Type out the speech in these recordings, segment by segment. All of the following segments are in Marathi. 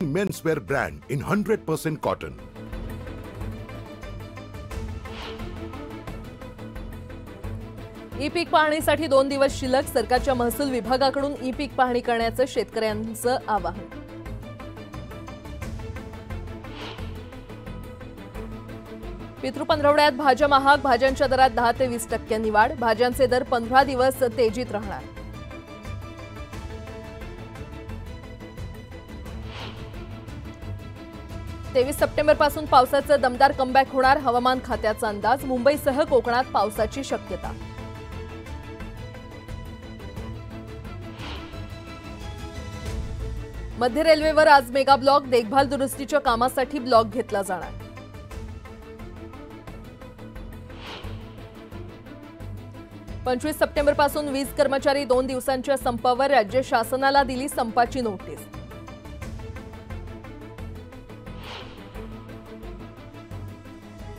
Menswear brand in 100% cotton. E पीक पाहणीसाठी 2 दिवस शिल्लक. सरकारच्या महसूल विभागाकडून ई पीक पाहणी करण्याचं शेतकऱ्यांचं आवाहन. पितृपंधरवड्यात भाज्या महाग. भाज्यांच्या दरात 10 ते 20% वाढ. भाज्यांचे दर 15 दिवस तेजीत राहणार. तेवीस सप्टेंबरपासून पावसाचं दमदार कमबॅक होणार. हवामान खात्याचा अंदाज. मुंबईसह कोकणात पावसाची शक्यता. मध्य रेल्वेवर आज मेगा ब्लॉक. देखभाल दुरुस्तीच्या कामासाठी ब्लॉक घेतला जाणार. पंचवीस सप्टेंबरपासून वीज कर्मचारी 2 दिवसांच्या संपावर. राज्य शासनाला दिली संपाची नोटीस.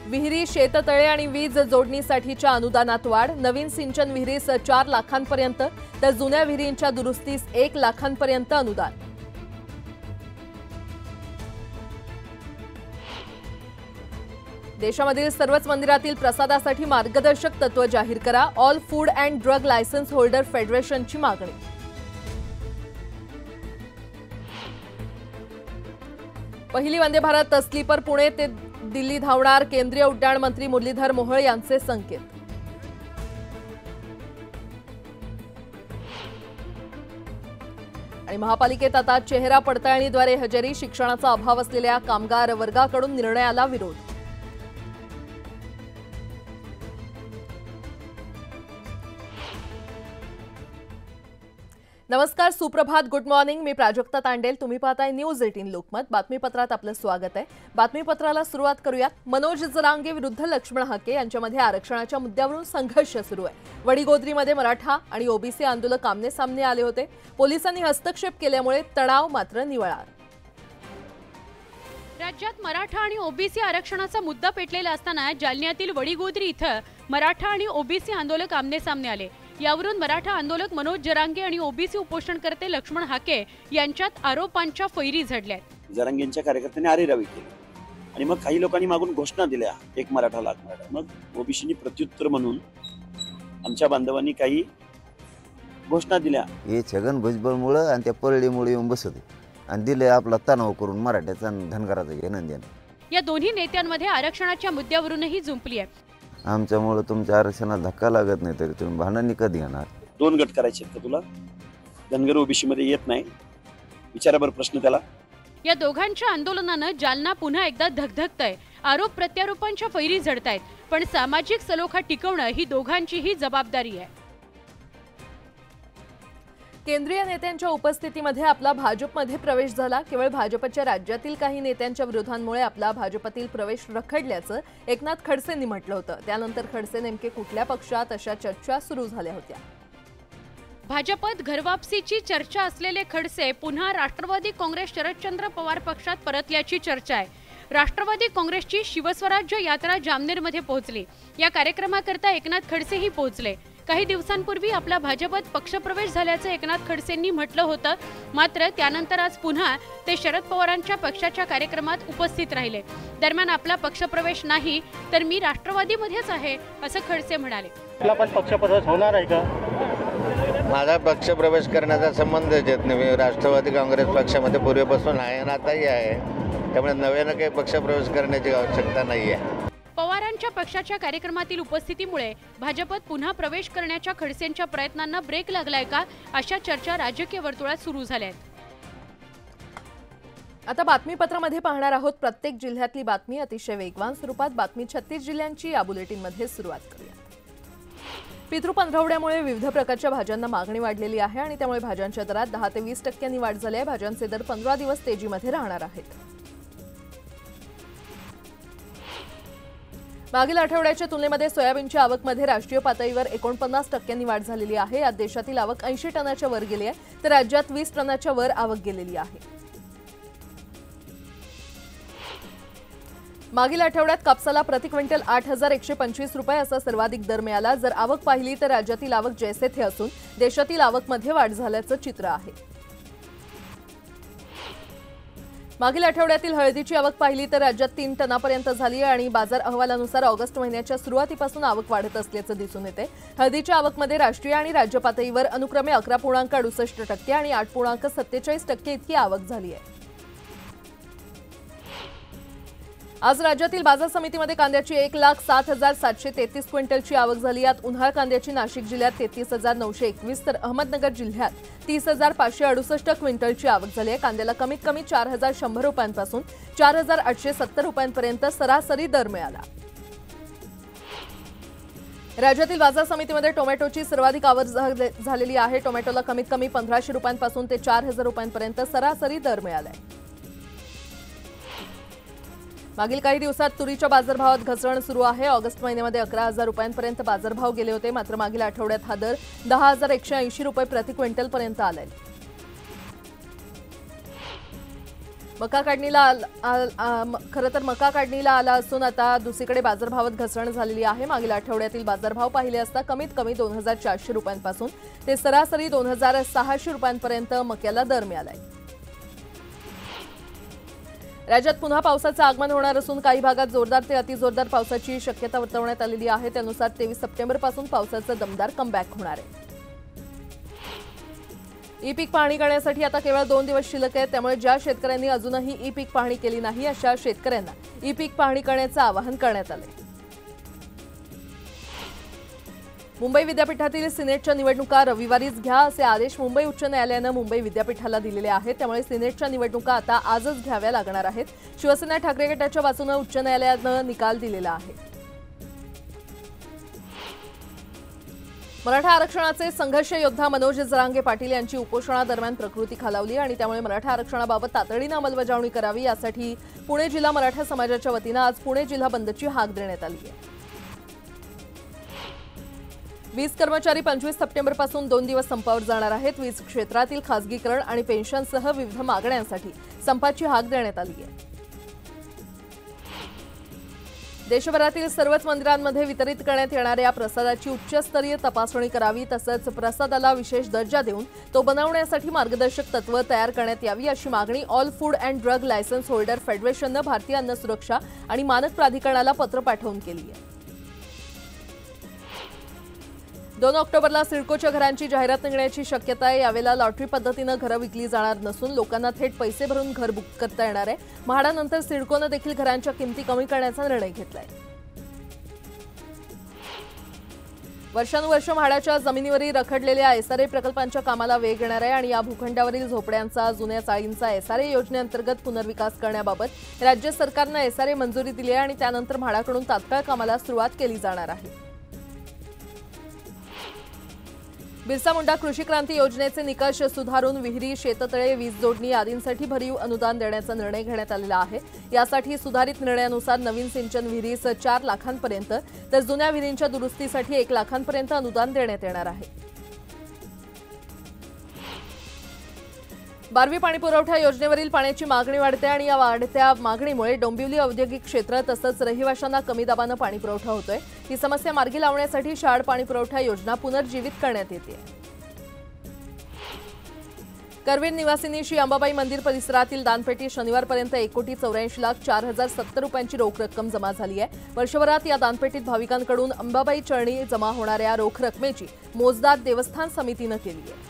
विहिरी, शेततळे आणि वीज जोडणीसाठीच्या अनुदानात वाढ. नवीन सिंचन विहिरीस 4 लाखांपर्यंत तर जुन्या विहिरींच्या दुरुस्तीस 1 लाखांपर्यंत अनुदान. देशामधील सर्वच मंदिरातील प्रसादासाठी मार्गदर्शक तत्व जाहीर करा. All food and drug licence holder फेडरेशनची मागणी. पहिली वंदे भारत स्लीपर पुणे ते दिल्ली धावणार. केंद्रीय उड्डाण मंत्री मुरलीधर मोहोळ यांचे संकेत. आणि महापालिकेत आता चेहरा पडताळणीद्वारे हजेरी. शिक्षणाचा अभाव असलेल्या कामगार वर्गाकडून निर्णयाला विरोध. नमस्कार, सुप्रभात, गुड मॉर्निंग. मी प्राजक्ता तांडेल. तुम्ही पाहताय न्यूज 18 लोकमत. बातमीपत्रात आपलं स्वागत आहे. बातमीपत्राला सुरुवात करूयात. मनोज जरांगे विरुद्ध लक्ष्मण हाके यांच्यामध्ये आरक्षणाच्या मुद्द्यावरून संघर्ष सुरू आहे. वडीगोद्रीमध्ये मराठा आणि ओबीसी आंदोलक आमने सामने आले होते. पोलिसांनी हस्तक्षेप केल्यामुळे तणाव मात्र निवळला. राज्यात मराठा आणि ओबीसी आरक्षणाचा मुद्दा पेटलेला असताना जालन्यातील वडीगोद्री इथं मराठा आणि ओबीसी आंदोलक आमने सामने आले. यावरून मराठा आंदोलक मनोज जरांगे आणि ओबीसी उपोषणकर्ते लक्ष्मण हाके यांच्यात आरोपांच्या फैरी झडल्या. जरांगेंच्या कार्यकर्त्यांनी आरेरावी केली आणि मग काही लोकांनी मागून घोषणा दिल्या, 1 मराठा लाख मराठा. मग ओबीसीनी प्रत्युत्तर म्हणून आमच्या बांधवांनी काही घोषणा दिल्या. हे छगन भुजबळमुळे आणि त्या परळीमुळे येऊन बसते आणि दिले आपला तणाव करून मराठ्याचा धनगराचा घेणं देणं. या दोन्ही नेत्यांमध्ये आरक्षणाच्या मुद्द्यावरूनही जुंपली आहे. आमच्यामुळे तुमच्या आरक्षणाला धक्का लागत नाही तरी तुम्ही भांडणी कधी घेणार? 2 गट करायचे का तुला? धनगर ओबीसी मध्ये येत नाही, विचारा बरं प्रश्न त्याला. या दोघांच्या आंदोलनानं जालना पुन्हा एकदा धगधगतंय. आरोप प्रत्यारोपांच्या फैरी झडतायत. पण सामाजिक सलोखा टिकवणं ही दोघांचीही जबाबदारी आहे. केंद्रीय नेत्यांच्या उपस्थितीमध्ये आपला भाजपमध्ये प्रवेश झाला. केवळ भाजपच्या राज्यातील काही नेत्यांच्या विरोधांमुळे आपला भाजपतील प्रवेश रखडल्याचं एकनाथ खडसेंनी म्हटलं होतं. त्यानंतर खडसे नेमके कुठल्या पक्षात, अशा चर्चा सुरू झाल्या होत्या. भाजपत घरवापसीची चर्चा असलेले खडसे पुन्हा राष्ट्रवादी काँग्रेस शरदचंद्र पवार पक्षात परतल्याची चर्चा आहे. राष्ट्रवादी काँग्रेसची शिवस्वराज्य यात्रा जामनेरमध्ये पोहोचली. या कार्यक्रमाकरता एकनाथ खडसेही पोहोचले. काही दिवसांपूर्वी आपला भाजपत पक्षप्रवेश झाल्याचं एकनाथ खडसेंनी म्हटलं होतं. मात्र त्यानंतर आज पुन्हा ते शरद पवारांच्या पक्षाच्या कार्यक्रमात उपस्थित राहिले. दरम्यान आपला पक्षप्रवेश नाही तर मी राष्ट्रवादीमध्येच आहे असं खडसे म्हणाले. आपला पण पक्षप्रवेश होणार आहे का? माझा पक्षप्रवेश करण्याचा संबंध येत नाही. राष्ट्रवादी काँग्रेस पक्षामध्ये पूर्वीपासून आहे आणि आताही आहे. त्यामुळे नव्यानं काही पक्षप्रवेश करण्याची आवश्यकता नाही आहे. पवारांच्या पक्षाच्या कार्यक्रमातील उपस्थितीमुळे भाजपत पुन्हा प्रवेश करण्याच्या खडसेंच्या प्रयत्नांना ब्रेक लागलाय का, अशा चर्चा राजकीय वर्तुळात सुरू झाल्या आहेत. आता बातमीपत्रामध्ये पाहणार आहोत प्रत्येक जिल्ह्यातली बातमी अतिशय वेगवान स्वरूपात. बातमी 36 जिल्ह्यांची या बुलेटिनमध्ये सुरुवात करूया. पितृपंधरवड्यामुळे विविध प्रकारच्या भाज्यांना मागणी वाढलेली आहे आणि त्यामुळे भाज्यांच्या दरात 10 ते 20% वाढ झाली आहे. भाज्यांचे दर 15 दिवस तेजीमध्ये राहणार आहेत. मागील आठवड्याच्या तुलनेमध्ये सोयाबीनच्या आवकमध्ये राष्ट्रीय पातळीवर 49% वाढ झालेली आहे. यात देशातील आवक 80 टनाच्या वर गेली आहे तर राज्यात 20 टनाच्या वर आवक गेलेली आहे. मागील आठवड्यात कापसाला प्रति क्विंटल 8,125 रुपये असा सर्वाधिक दर मिळाला. जर आवक पाहिली तर राज्यातील आवक जैसे थे असून देशातील आवकमध्ये वाढ झाल्याचं चित्र आहे. मागील आठवड्यातील हळदीची आवक पाहिली तर राज्यात 3 टनापर्यंत झाली आणि बाजार अहवालानुसार ऑगस्ट महिन्याच्या सुरुवातीपासून आवक वाढत असल्याचं दिसून येते। हळदीच्या आवकमध्ये राष्ट्रीय आणि राज्य पातळीवर अनुक्रमे 11.68% आणि 8.47% इतकी आवक झाली आहे। आज राज्यातील बाजार समितीमध्ये कांद्याची 1,07,733 क्विंटलची आवक झाली। यात उन्हाळ कांद्याची नाशिक जिल्ह्यात 33,921 तर अहमदनगर जिल्ह्यात 30,568 क्विंटलची आवक झाली आहे। कांद्याला कमीत कमी 4,100 रुपयांपासून 4,870 रुपयांपर्यंत सरासरी दर मिळाला। राज्यातील बाजार समितीमध्ये टोमॅटोची सर्वाधिक आवक झालेली आहे। टोमॅटोला कमीत कमी 1,500 रुपयांपासून ते 4,000 रुपयांपर्यंत सरासरी दर मिळाला आहे। मागील काही दिवसात तुरीच्या बाजारभावात घसरण सुरू आहे। ऑगस्ट महिन्यामध्ये 11,000 रुपयांपर्यंत बाजारभाव गेले होते, मात्र मागील आठवड्यात हा दर 10,180 रुपये प्रति क्विंटल पर्यंत आलाय। मका काढणीला खरं तर मका काढणीला आला असून आता दुसरीकडे बाजारभावात घसरण झालेली आहे। मागील आठवड्यातील बाजारभाव पाहिले असता कमीत कमी 2,400 रुपयांपासून ते सरासरी 2,600 रुपयांपर्यंत मक्याला दर मिळालाय। राज्यात पुन्हा पावसाचं आगमन होणार असून काही भागात जोरदार ते अतिजोरदार पावसाची शक्यता वर्तवण्यात आलेली आहे। त्यानुसार 23 सप्टेंबरपासून पावसाचं दमदार कमबॅक होणार आहे। ई पीक पाहणी करण्यासाठी आता केवळ 2 दिवस शिल्लक आहेत, त्यामुळे ज्या शेतकऱ्यांनी अजूनही ई पीक पाहणी केली नाही अशा शेतकऱ्यांना ई पीक पाहणी करण्याचं आवाहन करण्यात आले। मुंबई विद्यापीठातील सिनेटच्या निवडणुका रविवारीच घ्या असे आदेश मुंबई उच्च न्यायालयानं मुंबई विद्यापीठाला दिलेले आहेत। त्यामुळे सिनेटच्या निवडणुका आता आजच घ्याव्या लागणार आहेत। शिवसेना ठाकरे गटाच्या बाजूने उच्च न्यायालयानं निकाल दिलेला आहे। मराठा आरक्षणाचे संघर्ष योद्धा मनोज जरांगे पाटील यांची उपोषणादरम्यान प्रकृती खालावली आणि त्यामुळे मराठा आरक्षणाबाबत तातडीने अंमलबजावणी करावी यासाठी पुणे जिल्हा मराठा समाजाच्या वतीनं आज पुणे जिल्हा बंदची हाक देण्यात आली आहे। वीज कर्मचारी 25 सप्टेंबरपासून 2 दिवस संपावर जाणार आहेत। वीज क्षेत्रातील खासगीकरण आणि पेन्शनसह विविध मागण्यांसाठी संपाची हाक देण्यात आली आहे। देशभरातील सर्वच मंदिरांमध्ये वितरित करण्यात येणाऱ्या प्रसादाची उच्चस्तरीय तपासणी करावी, तसंच प्रसादाला विशेष दर्जा देऊन तो बनवण्यासाठी मार्गदर्शक तत्त्व तयार करण्यात यावी अशी मागणी all food and drug licence holder फेडरेशननं भारतीय अन्न सुरक्षा आणि मानक प्राधिकरणाला पत्र पाठवून केली आहे। 2 ऑक्टोबरला सिडकोच्या घरांची जाहिरात निघण्याची शक्यता आहे। यावेळेला लॉटरी पद्धतीनं घरं विकली जाणार नसून लोकांना थेट पैसे भरून घर बुक करता येणार आहे। म्हाडानंतर सिडकोनं देखील घरांच्या किमती कमी करण्याचा निर्णय घेतलाय। वर्षानुवर्ष म्हाडाच्या जमिनीवरील रखडलेल्या एसआरए प्रकल्पांच्या कामाला वेग येणार आहे आणि या भूखंडावरील झोपड्यांचा जुन्या चाळींचा एसआरए योजनेअंतर्गत पुनर्विकास करण्याबाबत राज्य सरकारनं एसआरए मंजुरी दिली आहे आणि त्यानंतर म्हाडाकडून तात्काळ कामाला सुरुवात केली जाणार आहे। बिरसा मुंडा कृषी क्रांती योजनेचे निकष सुधारून विहिरी, शेततळे, वीज जोडणी आदींसाठी भरीव अनुदान देण्याचा निर्णय घेण्यात आलेला आहे। यासाठी सुधारित निर्णयानुसार नवीन सिंचन विहिरीस 4 लाखांपर्यंत तर जुन्या विहिरींच्या दुरुस्तीसाठी 1 लाखांपर्यंत अनुदान देण्यात येणार आहे। 12वी पाणी पुरवठा योजनेवरील पाण्याची मागणी वाढते आणि या वाढत्या मागणीमुळे डोंबिवली औद्योगिक क्षेत्र तसंच रहिवाशांना कमी दाबानं पाणी पुरवठा होतोय। ही समस्या मार्गी लावण्यासाठी शाळ पाणी पुरवठा योजना पुनर्जीवित करण्यात येते। करवीर निवासिनी श्री अंबाबाई मंदिर परिसरातील दानपेटी शनिवारपर्यंत 1,84,04,070 रुपयांची रोख रक्कम जमा झाली आहे। वर्षभरात या दानपेटीत भाविकांकडून अंबाबाई चरणी जमा होणाऱ्या रोख रकमेची मोजदाद देवस्थान समितीनं केली आहे।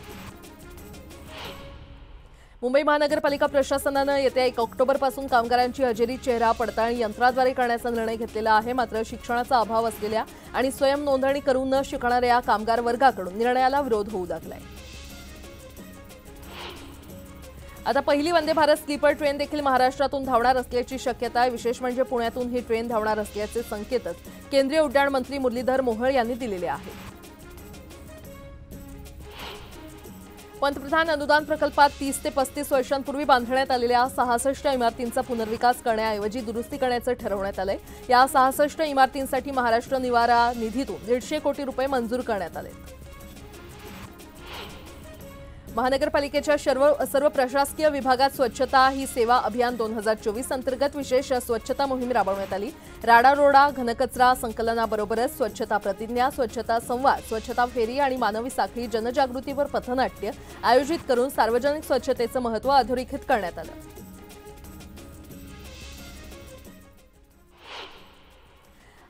मुंबई महानगरपालिका प्रशासनानं येत्या 1 ऑक्टोबरपासून कामगारांची हजेरी चेहरा पडताळणी यंत्राद्वारे करण्याचा निर्णय घेतलेला आहे। मात्र शिक्षणाचा अभाव असलेल्या आणि स्वयं नोंदणी करून न शिकणाऱ्या कामगार वर्गाकडून निर्णयाला विरोध होऊ लागलाय। आता पहिली वंदे भारत स्लीपर ट्रेन देखील महाराष्ट्रातून धावणार असल्याची शक्यता आहे। विशेष म्हणजे पुण्यातून ही ट्रेन धावणार असल्याचे संकेतच केंद्रीय उड्डाण मंत्री मुरलीधर मोहोळ यांनी दिलेले आहेत। पंतप्रधान अनुदान प्रकल्पात 30 ते 35 वर्षांपूर्वी बांधण्यात आलेल्या 66 इमारतींचा पुनर्विकास करण्याऐवजी दुरुस्ती करण्याचं ठरवण्यात आलंय। या 66 इमारतींसाठी महाराष्ट्र निवारा निधीतून 150 कोटी रुपये मंजूर करण्यात आले। महानगरपालिकेच्या सर्व प्रशासकीय विभागात स्वच्छता ही सेवा अभियान 2024 अंतर्गत विशेष स्वच्छता मोहीम राबवण्यात आली। राडारोडा, घनकचरा संकलनाबरोबरच स्वच्छता प्रतिज्ञा, स्वच्छता संवाद, स्वच्छता फेरी आणि मानवी साखळी जनजागृतीवर पथनाट्य आयोजित करून सार्वजनिक स्वच्छतेचं महत्त्व अधोरेखित करण्यात आलं।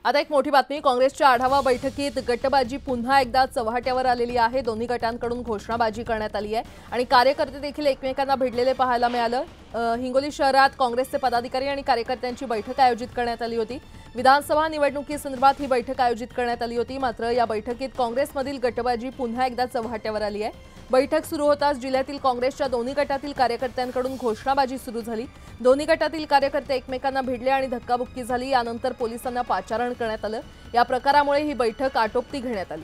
आता एक मोठी बातमी. काँग्रेसच्या आढावा बैठकीत गटबाजी पुन्हा एकदा चव्हाट्यावर आलेली आहे. दोन्ही गटांकडून घोषणाबाजी करण्यात आली आहे आणि कार्यकर्ते देखील एकमेकांना भिडलेले पाहायला मिळालं. हिंगोली शहरात काँग्रेसचे पदाधिकारी आणि कार्यकर्त्यांची बैठक आयोजित करण्यात आली होती. विधानसभा निवडणुकीसंदर्भात ही बैठक आयोजित करण्यात आली होती. मात्र या बैठकीत काँग्रेसमधील गटबाजी पुन्हा एकदा चव्हाट्यावर आली आहे. बैठक सुरू होताच जिल्ह्यातील काँग्रेसच्या दोन्ही गटातील कार्यकर्त्यांकडून घोषणाबाजी सुरू झाली. दोन्ही गटातील कार्यकर्ते एकमेकांना भिडले आणि धक्काबुक्की झाली. यानंतर पोलिसांना पाचारण करण्यात आलं. या प्रकारामुळे ही बैठक आटोपती घेण्यात आली.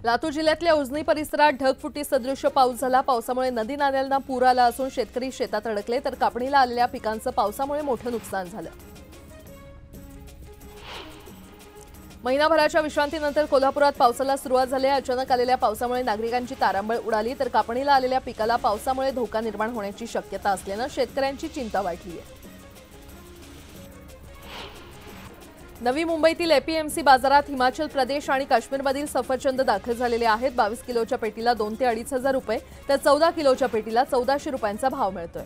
लातूर जिल्ह्यातल्या उजनी परिसरात ढगफुटी सदृश पाऊस झाला. पावसामुळे नदी नाल्यांना पूर आला असून शेतकरी शेतात अडकले तर कापणीला आलेल्या पिकांचं पावसामुळे मोठं नुकसान झालं. महिनाभराच्या विश्रांतीनंतर कोल्हापुरात पावसाला सुरुवात झाली. अचानक आलेल्या पावसामुळे नागरिकांची तारांबळ उडाली तर कापणीला आलेल्या पिकाला पावसामुळे धोका निर्माण होण्याची शक्यता असल्यानं शेतकऱ्यांची चिंता वाढली आहे. नवी मुंबईतील एपीएमसी बाजारात हिमाचल प्रदेश आणि काश्मीरमधील सफरचंद दाखल झालेले आहेत. 22 किलोच्या पेटीला 2 ते 2.5 हजार रुपये तर 14 किलोच्या पेटीला 1400 रुपयांचा भाव मिळतोय.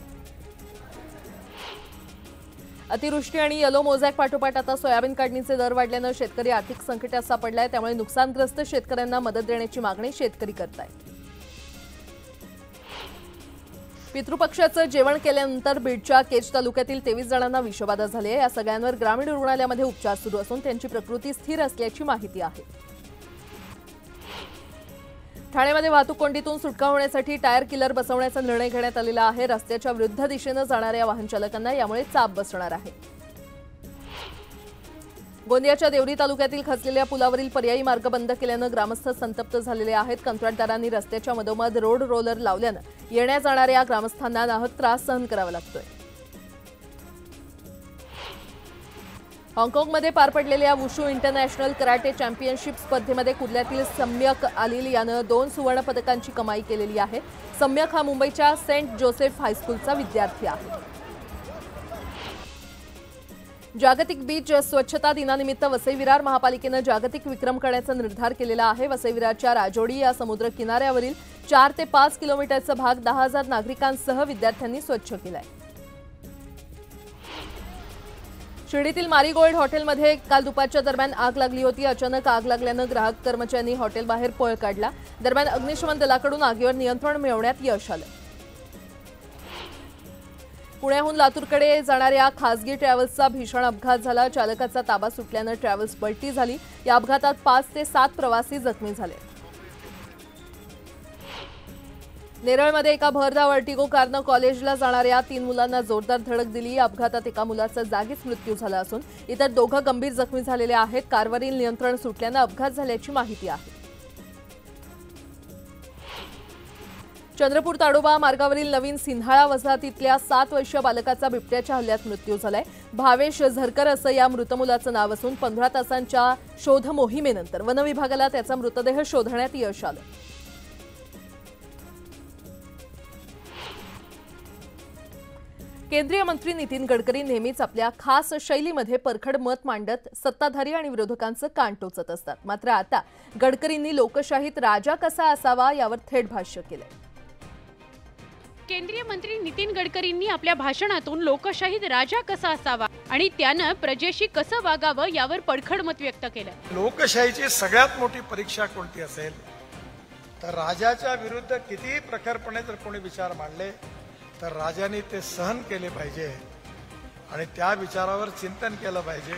अतिवृष्टी आणि येलो मोझॅक पाठोपाठ आता सोयाबीन काढणीचे दर वाढल्यानं शेतकरी आर्थिक संकटात सापडलाय. त्यामुळे नुकसानग्रस्त शेतकऱ्यांना मदत देण्याची मागणी शेतकरी करतायत. पितृपक्षाचं जेवण केल्यानंतर बीडच्या केज तालुक्यातील 23 जणांना विषबाधा झाली आहे. या सगळ्यांवर ग्रामीण रुग्णालयामध्ये उपचार सुरू असून त्यांची प्रकृती स्थिर असल्याची माहिती आहे. ठाण्यामध्ये वाहतूक कोंडीतून सुटका होण्यासाठी टायर किलर बसवण्याचा निर्णय घेण्यात आलेला आहे. रस्त्याच्या विरुद्ध दिशेनं जाणाऱ्या वाहन चालकांना यामुळे चाप बसणार आहे. गोंदियाच्या देवरी तालुक्यातील खचलेल्या पुलावरील पर्यायी मार्ग बंद केल्यानं ग्रामस्थ संतप्त झालेले आहेत. कंत्राटदारांनी रस्त्याच्या मधोमध रोड रोलर लावल्यानं येण्या जाणाऱ्या ग्रामस्थांना नाहक त्रास सहन करावा लागतोय. हाँगकाँगमध्ये पार पडलेल्या वुशू इंटरनॅशनल कराटे चॅम्पियनशिप स्पर्धेमध्ये कुर्ल्यातील सम्यक आलिल यानं 2 सुवर्ण पदकांची कमाई केलेली आहे. सम्यक हा मुंबईच्या सेंट जोसेफ हायस्कूलचा विद्यार्थी आहे. जागतिक बीच स्वच्छता दिनानिमित्त वसई विरार महापालिकेनं जागतिक विक्रम करण्याचा निर्धार केलेला आहे. वसई विरारच्या राजोडी या समुद्र किनाऱ्यावरील 4 ते 5 किलोमीटरचा भाग 10,000 नागरिकांसह विद्यार्थ्यांनी स्वच्छ केलाय. शिर्डीतील मारीगोल्ड हॉटेलमध्ये काल दुपारच्या दरम्यान आग लागली होती. अचानक आग लागल्यानं ग्राहक कर्मचाऱ्यांनी हॉटेलबाहेर पळ काढला. दरम्यान अग्निशमन दलाकडून आगीवर नियंत्रण मिळवण्यात यश आलं. पुण्याहून लातूरकडे जाणाऱ्या खासगी ट्रॅव्हल्सचा भीषण अपघात झाला. चालकाचा ताबा सुटल्यानं ट्रॅव्हल्स पलटी झाली. या अपघातात 5 ते 7 प्रवासी जखमी झाले. नेरळमध्ये एका भरधाव अर्टिगो कारनं कॉलेजला जाणाऱ्या 3 मुलांना जोरदार धडक दिली. या अपघातात एका मुलाचा जागीच मृत्यू झाला असून इतर 2 गंभीर जखमी झालेले आहेत. कारवरील नियंत्रण सुटल्यानं अपघात झाल्याची माहिती आहे. चंद्रपूर ताडोबा मार्गावरील नवीन सिन्हाळा वसाहतीतल्या 7 वर्षीय बालकाचा बिबट्याच्या हल्ल्यात मृत्यू झालाय. भावेश झरकर असं या मृत मुलाचं नाव असून 15 तासांच्या शोध मोहिमेनंतर वनविभागाला त्याचा मृतदेह शोधण्यात यश आलं. केंद्रीय मंत्री नितीन गडकरी नेहमीच आपल्या खास शैलीमध्ये परखड मत मांडत सत्ताधारी आणि विरोधकांचं कान टोचत असतात. मात्र आता गडकरींनी लोकशाहीत राजा कसा असावा यावर थेट भाष्य केलंय. केंद्रीय मंत्री नितीन गडकरींनी आपल्या भाषणातून लोकशाहीत राजा कसा असावा आणि त्यानं प्रजेशी कसं वागावं यावर पडखड मत व्यक्त केलं. लोकशाहीची सगळ्यात मोठी परीक्षा कोणती असेल तर राजाच्या विरुद्ध कितीही प्रखरपणे जर कोणी विचार मांडले तर राजाने ते सहन केले पाहिजे आणि त्या विचारावर चिंतन केलं पाहिजे.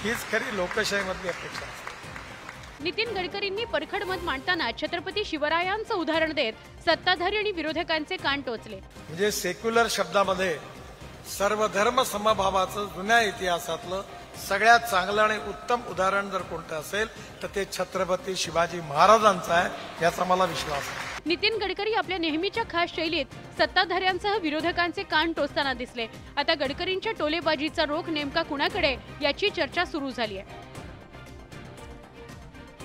हीच खरी लोकशाहीमधली अपेक्षा आहे. नितीन गडकरींनी परखड मत मांडताना छत्रपती शिवरायांचं उदाहरण देत सत्ताधारी आणि विरोधकांचे कान टोचले. म्हणजे सेक्युलर शब्दामध्ये सर्व धर्म समभावाचं जुन्या इतिहासातलं सगळ्यात चांगलं आणि उत्तम उदाहरण जर कोणतं असेल तर ते छत्रपती शिवाजी महाराजांचं आहे याचा मला विश्वास आहे. नितीन गडकरी आपल्या नेहमीच्या खास शैलीत सत्ताधाऱ्यांसह विरोधकांचे कान टोचताना दिसले. आता गडकरींच्या टोलेबाजीचा रोख नेमका कुणाकडे याची चर्चा सुरू झाली आहे.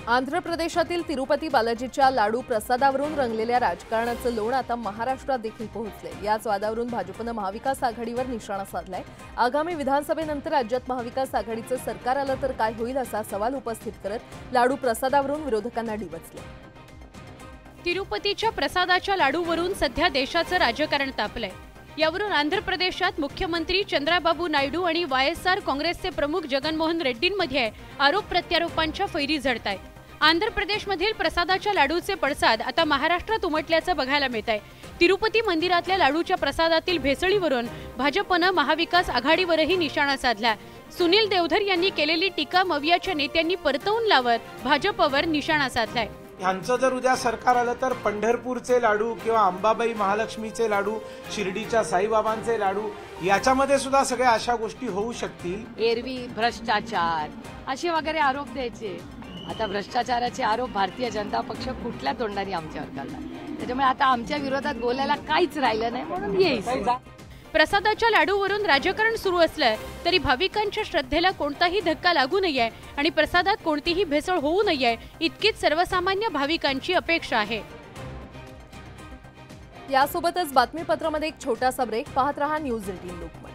आंध्र प्रदेशातील तिरुपती बालाजीच्या लाडू प्रसादावरून रंगलेल्या राजकारणाचं लोण आता महाराष्ट्रात देखील पोहोचले. याच वादावरून भाजपनं महाविकास आघाडीवर निशाणा साधलाय. आगामी विधानसभेनंतर राज्यात महाविकास आघाडीचं सरकार आलं तर काय होईल असा सवाल उपस्थित करत लाडू प्रसादावरून विरोधकांना डिवचले. तिरुपतीच्या प्रसादाच्या लाडूवरून सध्या देशाचं राजकारण तापलंय। यावरून आंध्र प्रदेशात मुख्यमंत्री चंद्राबाबू नायडू आणि YSR काँग्रेसचे प्रमुख जगनमोहन रेड्डींमध्ये आरोप प्रत्यारोपांच्या फैरी झडतायत। आंध्र प्रदेशमधील प्रसादाच्या लाडूचे पडसाद आता महाराष्ट्रात उमटल्याचं बघायला मिळत आहे। तिरुपती मंदिरातल्या लाडूच्या प्रसादातील भेसळीवरून भाजपनं महाविकास आघाडीवरही निशाणा साधला। सुनील देवधर यांनी केलेली टीका मवियाच्या नेत्यांनी परतवून लावत भाजपवर निशाणा साधलाय। ह्यांचं जर उद्या सरकार आलं तर पंढरपूरचे लाडू किंवा अंबाबाई महालक्ष्मीचे लाडू, शिर्डीच्या साईबाबांचे लाडू, याच्यामध्ये सुद्धा सगळ्या अशा गोष्टी होऊ शकतील। एरवी भ्रष्टाचार असे वगैरे आरोप द्यायचे, आता भ्रष्टाचाराचे आरोप भारतीय जनता पक्ष कुठल्या तोंडाने आमच्यावर करणार, त्याच्यामुळे आता आमच्या विरोधात बोलायला काहीच राहिलं नाही, म्हणून येईल। प्रसादाच्या लाडूवरून राजकारण सुरू असलं तरी भाविकांच्या श्रद्धेला कोणताही धक्का लागू नये आणि प्रसादात कोणतीही भेसळ होऊ नये इतकीच सर्वसामान्य भाविकांची अपेक्षा आहे। यासोबतच बातमीपत्रामध्ये एक छोटासा ब्रेक, पाहत रहा न्यूज 18 लोकमत।